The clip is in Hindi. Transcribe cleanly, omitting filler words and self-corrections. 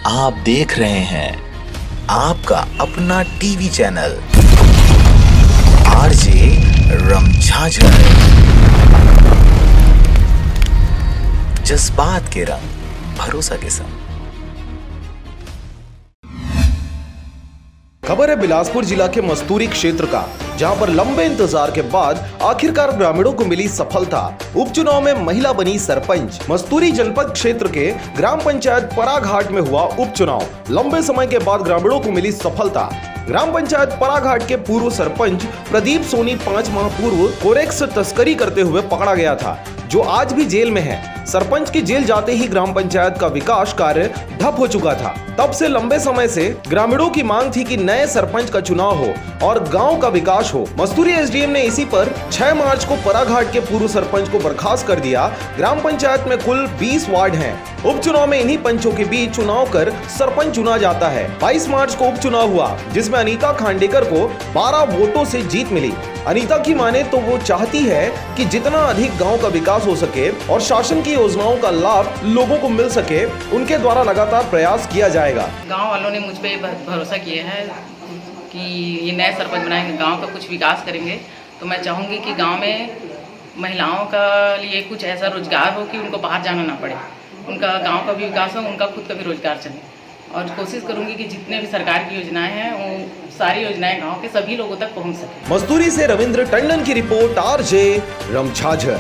आप देख रहे हैं आपका अपना टीवी चैनल आरजे रमझाझर। जज्बात के रंग, भरोसा के संग। खबर है बिलासपुर जिला के मस्तूरी क्षेत्र का, जहां पर लंबे इंतजार के बाद आखिरकार ग्रामीणों को मिली सफलता। उपचुनाव में महिला बनी सरपंच। मस्तूरी जनपद क्षेत्र के ग्राम पंचायत पराघाट में हुआ उपचुनाव। लंबे समय के बाद ग्रामीणों को मिली सफलता। ग्राम पंचायत पराघाट के पूर्व सरपंच प्रदीप सोनी 5 माह पूर्व कोरेक्स तस्करी करते हुए पकड़ा गया था, जो आज भी जेल में है। सरपंच की जेल जाते ही ग्राम पंचायत का विकास कार्य ठप हो चुका था। तब से लंबे समय से ग्रामीणों की मांग थी कि नए सरपंच का चुनाव हो और गांव का विकास हो। मस्तूरी एसडीएम ने इसी पर 6 मार्च को पराघाट के पूर्व सरपंच को बर्खास्त कर दिया। ग्राम पंचायत में कुल 20 वार्ड हैं। उपचुनाव में इन्हीं पंचों के बीच चुनाव कर सरपंच चुना जाता है। 22 मार्च को उपचुनाव हुआ, जिसमें अनीता खांडेकर को 12 वोटों से जीत मिली। अनीता की माने तो वो चाहती है कि जितना अधिक गांव का विकास हो सके और शासन की योजनाओं का लाभ लोगों को मिल सके, उनके द्वारा लगातार प्रयास किया जाएगा। गांव वालों ने मुझ पे भरोसा किया है कि ये नए सरपंच बनाएंगे, गांव का कुछ विकास करेंगे। तो मैं चाहूँगी कि गांव में महिलाओं का लिए कुछ ऐसा रोजगार हो कि उनको बाहर जाना ना पड़े, उनका गांव का भी विकास हो, उनका खुद का भी रोजगार चले। और कोशिश करूंगी कि जितने भी सरकार की योजनाएं हैं वो सारी योजनाएं गांव के सभी लोगों तक पहुंच सके। मस्तूरी से रविंद्र टंडन की रिपोर्ट, आरजे रमझाझर।